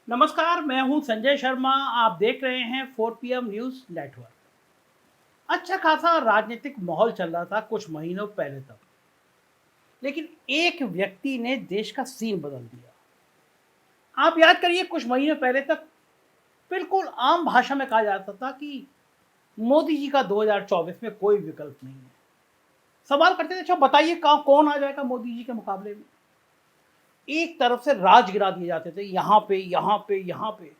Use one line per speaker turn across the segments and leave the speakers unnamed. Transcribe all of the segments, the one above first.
नमस्कार, मैं हूं संजय शर्मा। आप देख रहे हैं 4 PM न्यूज़ नेटवर्क। अच्छा खासा राजनीतिक माहौल चल रहा था कुछ महीनों पहले तक, लेकिन एक व्यक्ति ने देश का सीन बदल दिया। आप याद करिए, कुछ महीने पहले तक बिल्कुल आम भाषा में कहा जाता था कि मोदी जी का 2024 में कोई विकल्प नहीं है। सवाल करते थे, अच्छा बताइए कौन आ जाएगा मोदी जी के मुकाबले में। एक तरफ से राज गिरा दिए जाते थे, यहाँ पे यहाँ पे यहाँ पे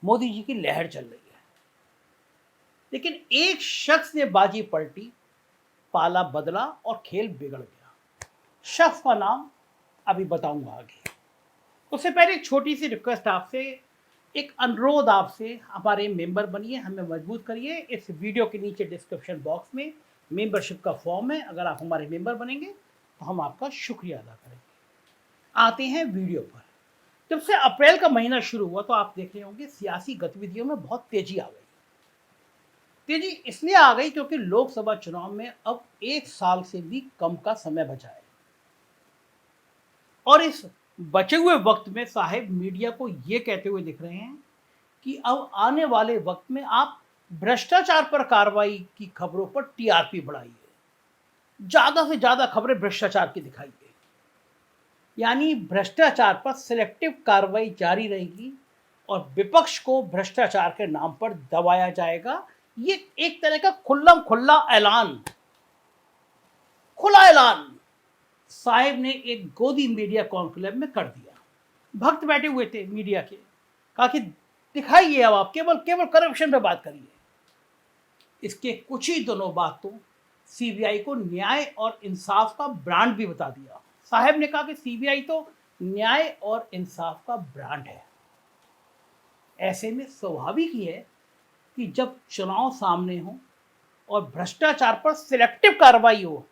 मोदी जी की लहर चल रही है। लेकिन एक शख्स ने बाजी पलटी, पाला बदला और खेल बिगड़ गया। शख्स का नाम अभी बताऊंगा आगे। उससे पहले एक छोटी सी रिक्वेस्ट आपसे, एक अनुरोध आपसे, हमारे मेंबर बनिए, हमें मजबूत करिए। इस वीडियो के नीचे डिस्क्रिप्शन बॉक्स में मेंबरशिप का फॉर्म है। अगर आप हमारे मेंबर बनेंगे तो हम आपका शुक्रिया अदा करेंगे। आते हैं वीडियो पर। जब से अप्रैल का महीना शुरू हुआ तो आप देख रहे होंगे सियासी गतिविधियों में बहुत तेजी आ गई। तेजी इसलिए आ गई क्योंकि लोकसभा चुनाव में अब 1 साल से भी कम का समय बचा है। और इस बचे हुए वक्त में साहिब मीडिया को ये कहते हुए दिख रहे हैं कि अब आने वाले वक्त में आप भ्रष्टाचार पर कार्रवाई की खबरों पर टीआरपी बढ़ाइए, ज्यादा से ज्यादा खबरें भ्रष्टाचार की दिखाइए। यानी भ्रष्टाचार पर सिलेक्टिव कार्रवाई जारी रहेगी और विपक्ष को भ्रष्टाचार के नाम पर दबाया जाएगा। ये एक तरह का खुला ऐलान साहिब ने एक गोदी मीडिया कॉन्क्लेव में कर दिया। भक्त बैठे हुए थे मीडिया के, कहा कि दिखाइए, अब आप केवल करप्शन पे बात करिए। इसके कुछ ही दिनों बाद तो सीबीआई को न्याय और इंसाफ का ब्रांड भी बता दिया। साहब ने कहा कि सीबीआई तो न्याय और इंसाफ का ब्रांड है। ऐसे में स्वाभाविक ही है कि जब चुनाव सामने हो और भ्रष्टाचार पर सिलेक्टिव कार्रवाई हो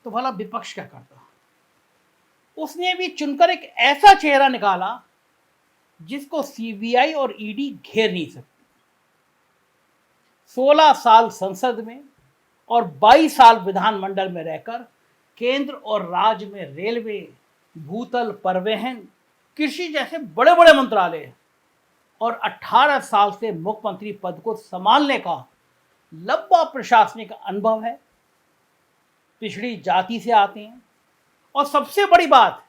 तो भला विपक्ष क्या करता। उसने भी चुनकर एक ऐसा चेहरा निकाला जिसको सीबीआई और ईडी घेर नहीं सकती। 16 साल संसद में और 22 साल विधानमंडल में रहकर केंद्र और राज्य में रेलवे, भूतल परिवहन, कृषि जैसे बड़े बड़े मंत्रालय और 18 साल से मुख्यमंत्री पद को संभालने का लंबा प्रशासनिक अनुभव है। पिछड़ी जाति से आते हैं और सबसे बड़ी बात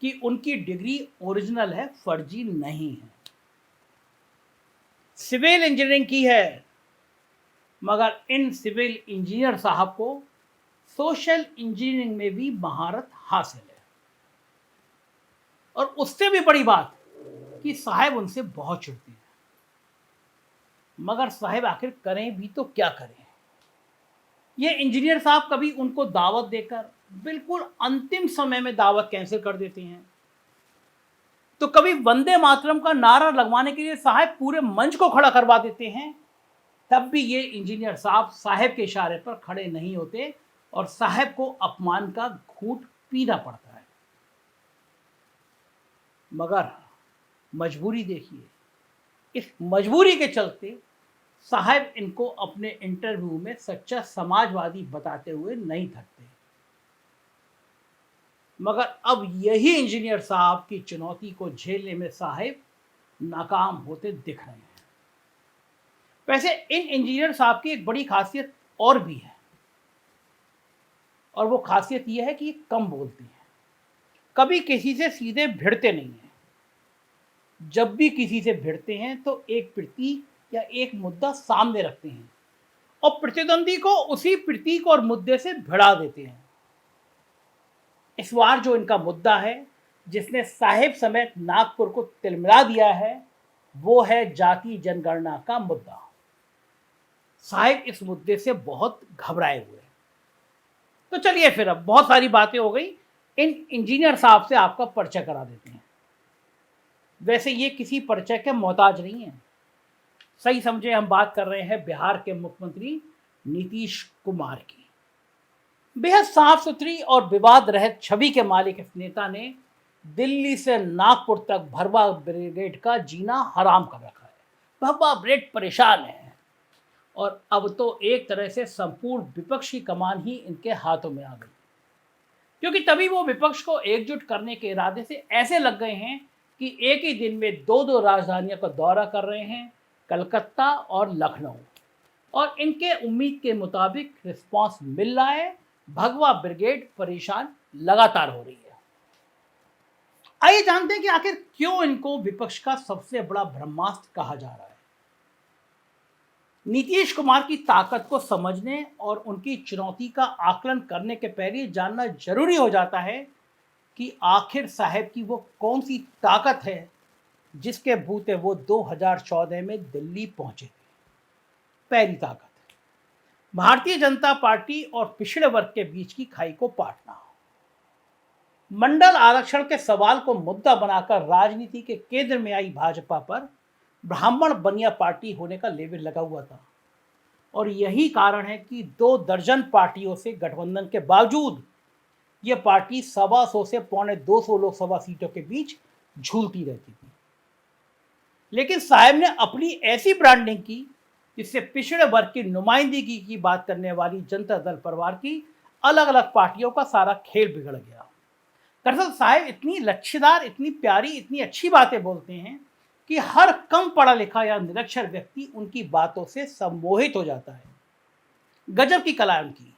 कि उनकी डिग्री ओरिजिनल है, फर्जी नहीं है। सिविल इंजीनियरिंग की है, मगर इन सिविल इंजीनियर साहब को सोशल इंजीनियरिंग में भी महारत हासिल है। और उससे भी बड़ी बात कि साहब उनसे बहुत चिढ़ते हैं। मगर साहब आखिर करें भी तो क्या करें। ये इंजीनियर साहब कभी उनको दावत देकर बिल्कुल अंतिम समय में दावत कैंसिल कर देते हैं, तो कभी वंदे मातरम का नारा लगवाने के लिए साहब पूरे मंच को खड़ा करवा देते हैं। तब भी ये इंजीनियर साहब के इशारे पर खड़े नहीं होते और साहब को अपमान का घूंट पीना पड़ता है। मगर मजबूरी देखिए, इस मजबूरी के चलते साहब इनको अपने इंटरव्यू में सच्चा समाजवादी बताते हुए नहीं थकते। मगर अब यही इंजीनियर साहब की चुनौती को झेलने में साहब नाकाम होते दिख रहे हैं। वैसे इन इंजीनियर साहब की एक बड़ी खासियत और भी है, और वो खासियत यह है कि ये कम बोलते हैं, कभी किसी से सीधे भिड़ते नहीं हैं। जब भी किसी से भिड़ते हैं तो एक प्रतीक या एक मुद्दा सामने रखते हैं और प्रतिद्वंदी को उसी प्रतीक और मुद्दे से भिड़ा देते हैं। इस बार जो इनका मुद्दा है, जिसने साहिब समेत नागपुर को तिलमिला दिया है, वो है जाति जनगणना का मुद्दा। साहिब इस मुद्दे से बहुत घबराए हुए हैं। तो चलिए फिर, अब बहुत सारी बातें हो गई, इन इंजीनियर साहब से आपका परिचय करा देते हैं। वैसे ये किसी परिचय के मोहताज नहीं है। सही समझे, हम बात कर रहे हैं बिहार के मुख्यमंत्री नीतीश कुमार की। बेहद साफ सुथरी और विवाद रहित छवि के मालिक इस नेता ने दिल्ली से नागपुर तक भरवा ब्रिगेड का जीना हराम कर रखा है। भरवा ब्रिगेड परेशान है और अब तो एक तरह से संपूर्ण विपक्ष की कमान ही इनके हाथों में आ गई, क्योंकि तभी वो विपक्ष को एकजुट करने के इरादे से ऐसे लग गए हैं कि एक ही दिन में दो दो राजधानियों का दौरा कर रहे हैं, कलकत्ता और लखनऊ, और इनके उम्मीद के मुताबिक रिस्पांस मिल रहा है। भगवा ब्रिगेड परेशान लगातार हो रही है। आइए जानते हैं कि आखिर क्यों इनको विपक्ष का सबसे बड़ा ब्रह्मास्त्र कहा जा रहा है। नीतीश कुमार की ताकत को समझने और उनकी चुनौती का आकलन करने के पहले जानना जरूरी हो जाता है कि आखिर साहब की वो कौन सी ताकत है जिसके बूते वो 2014 में दिल्ली पहुंचे थे। पहली ताकत है भारतीय जनता पार्टी और पिछड़े वर्ग के बीच की खाई को पाटना। मंडल आरक्षण के सवाल को मुद्दा बनाकर राजनीति के केंद्र में आई भाजपा पर ब्राह्मण बनिया पार्टी होने का लेबल लगा हुआ था, और यही कारण है कि 2 दर्जन पार्टियों से गठबंधन के बावजूद यह पार्टी 125 से 250 लोकसभा सीटों के बीच झूलती रहती थी। लेकिन साहब ने अपनी ऐसी ब्रांडिंग की जिससे पिछड़े वर्ग की नुमाइंदगी की बात करने वाली जनता दल परिवार की अलग अलग पार्टियों का सारा खेल बिगड़ गया। दरअसल साहब इतनी लच्छेदार, इतनी प्यारी, इतनी अच्छी बातें बोलते हैं कि हर कम पढ़ा लिखा या निरक्षर व्यक्ति उनकी बातों से सम्मोहित हो जाता है। गजब की कला है उनकी।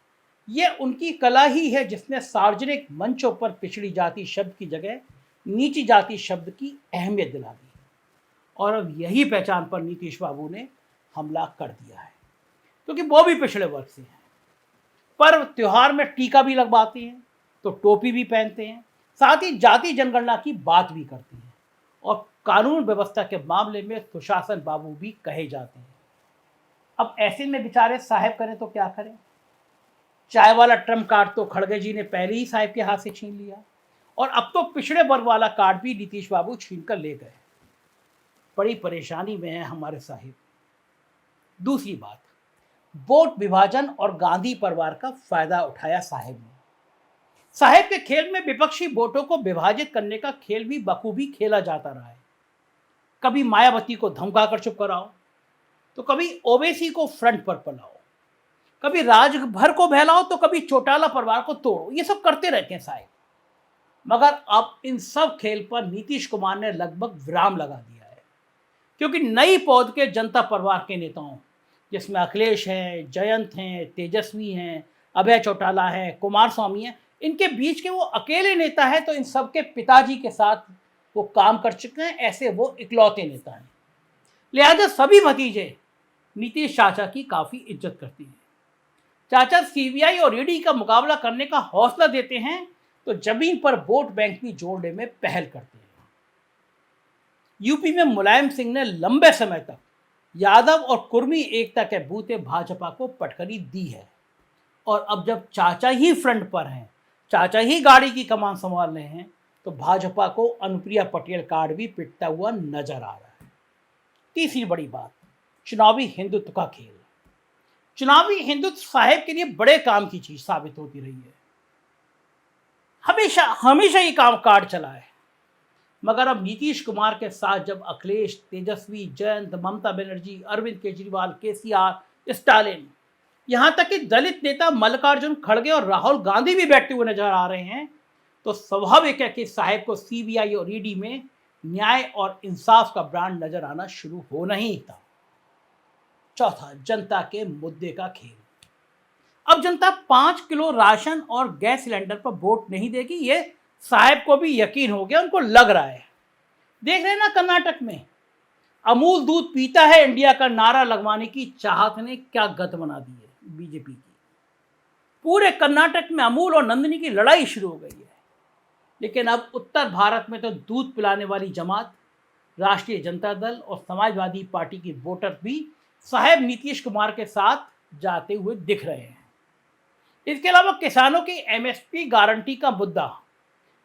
ये उनकी कला ही है जिसने सार्वजनिक मंचों पर पिछड़ी जाति शब्द की जगह नीची जाति शब्द की अहमियत दिला दी, और अब यही पहचान पर नीतीश बाबू ने हमला कर दिया है, क्योंकि वो भी पिछड़े वर्ग से हैं। पर्व त्योहार में टीका भी लगवाते हैं तो टोपी भी पहनते हैं, साथ ही जाति जनगणना की बात भी करते हैं, और कानून व्यवस्था के मामले में सुशासन बाबू भी कहे जाते हैं। अब ऐसे में बेचारे साहब करें तो क्या करें। चाय वाला ट्रम्प कार्ड तो खड़गे जी ने पहले ही साहब के हाथ से छीन लिया, और अब तो पिछड़े वर्ग वाला कार्ड भी नीतीश बाबू छीन कर ले गए। बड़ी परेशानी में है हमारे साहिब। दूसरी बात, वोट विभाजन और गांधी परिवार का फायदा उठाया साहब ने। साहब के खेल में विपक्षी वोटों को विभाजित करने का खेल भी बखूबी खेला जाता रहा है। कभी मायावती को धमकाकर चुप कराओ, तो कभी ओवैसी को फ्रंट पर पलाओ, कभी राजभर को बहलाओ, तो कभी चौटाला परिवार को तोड़ो। ये सब करते रहते हैं साहब। मगर अब इन सब खेल पर नीतीश कुमार ने लगभग विराम लगा दिया है, क्योंकि नई पौध के जनता परिवार के नेताओं, जिसमें अखिलेश हैं, जयंत हैं, तेजस्वी हैं, अभय चौटाला हैं, कुमार स्वामी हैं, इनके बीच के वो अकेले नेता हैं, तो इन सब के पिताजी के साथ वो काम कर चुके हैं। ऐसे वो इकलौते नेता हैं। लिहाजा सभी भतीजे नीतीश चाचा की काफ़ी इज्जत करती हैं। चाचा सीबीआई और ईडी का मुकाबला करने का हौसला देते हैं, तो जमीन पर वोट बैंक भी जोड़ने में पहल करते हैं। यूपी में मुलायम सिंह ने लंबे समय तक यादव और कुर्मी एकता के बूते भाजपा को पटखनी दी है, और अब जब चाचा ही फ्रंट पर हैं, चाचा ही गाड़ी की कमान संभाल रहे हैं, तो भाजपा को अनुप्रिया पटेल कार्ड भी पिटता हुआ नजर आ रहा है। तीसरी बड़ी बात, चुनावी हिंदुत्व का खेल। चुनावी हिंदुत्व साहब के लिए बड़े काम की चीज साबित होती रही है। हमेशा हमेशा ये काम कार्ड चला है। मगर अब नीतीश कुमार के साथ जब अखिलेश, तेजस्वी, जयंत, ममता बनर्जी, अरविंद केजरीवाल, केसीआर, स्टालिन, यहाँ तक कि दलित नेता मल्लिकार्जुन खड़गे और राहुल गांधी भी बैठते हुए नजर आ रहे हैं, तो स्वाभाविक है कि साहब को सीबीआई और ईडी में न्याय और इंसाफ का ब्रांड नजर आना शुरू होना ही था। चौथा, जनता के मुद्दे का खेल। अब जनता 5 किलो राशन और गैस सिलेंडर पर वोट नहीं देगी, ये साहब को भी यकीन हो गया, उनको लग रहा है। देख रहे हैं ना कर्नाटक में अमूल दूध पीता है इंडिया का नारा लगवाने की चाहत ने क्या गत बना दी है बीजेपी की। पूरे कर्नाटक में अमूल और नंदिनी की लड़ाई शुरू हो गई है। लेकिन अब उत्तर भारत में तो दूध पिलाने वाली जमात राष्ट्रीय जनता दल और समाजवादी पार्टी की वोटर भी साहब नीतीश कुमार के साथ जाते हुए दिख रहे हैं। इसके अलावा किसानों की एमएसपी गारंटी का मुद्दा,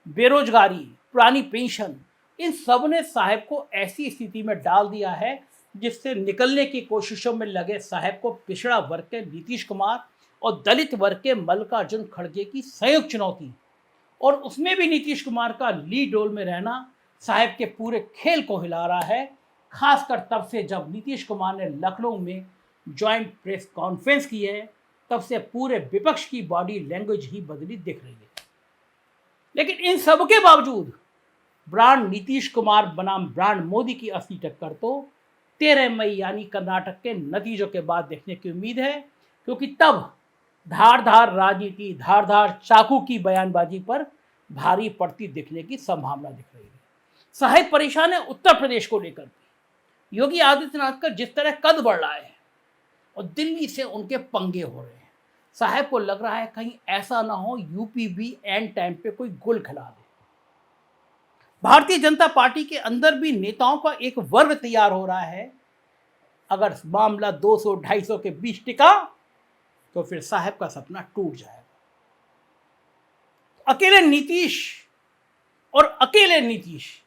बेरोजगारी, पुरानी पेंशन, इन सब ने साहब को ऐसी स्थिति में डाल दिया है जिससे निकलने की कोशिशों में लगे साहब को पिछड़ा वर्ग के नीतीश कुमार और दलित वर्ग के मल्लिकार्जुन खड़गे की संयुक्त चुनौती, और उसमें भी नीतीश कुमार का लीड रोल में रहना साहब के पूरे खेल को हिला रहा है। खासकर तब से जब नीतीश कुमार ने लखनऊ में ज्वाइंट प्रेस कॉन्फ्रेंस की है, तब से पूरे विपक्ष की बॉडी लैंग्वेज ही बदली दिख रही है। लेकिन इन सब के बावजूद ब्रांड नीतीश कुमार बनाम ब्रांड मोदी की असली टक्कर तो 13 मई यानी कर्नाटक के नतीजों के बाद देखने की उम्मीद है, क्योंकि तब धारदार राजनीति, धारदार चाकू की बयानबाजी पर भारी पड़ती दिखने की संभावना दिख रही है। साहेब परेशान है उत्तर प्रदेश को लेकर। योगी आदित्यनाथ का जिस तरह कद बढ़ रहा है और दिल्ली से उनके पंगे हो रहे हैं, साहेब को लग रहा है कहीं ऐसा ना हो यूपी भी एंड टाइम पे कोई गुल खिला दे। भारतीय जनता पार्टी के अंदर भी नेताओं का एक वर्ग तैयार हो रहा है। अगर मामला 200-250 के बीच टिका तो फिर साहब का सपना टूट जाएगा। अकेले नीतीश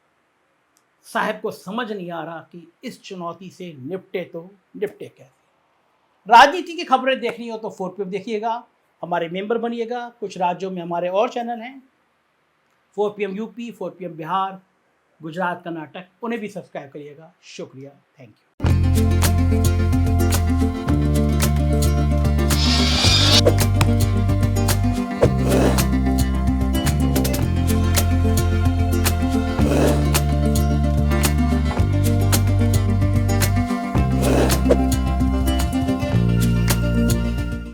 साहब को समझ नहीं आ रहा कि इस चुनौती से निपटे कैसे। राजनीति की खबरें देखनी हो तो 4PM देखिएगा, हमारे मेंबर बनिएगा। कुछ राज्यों में हमारे और चैनल हैं, 4PM UP, 4PM Bihar, Gujarat, Karnataka, उन्हें भी सब्सक्राइब करिएगा। शुक्रिया, थैंक यू।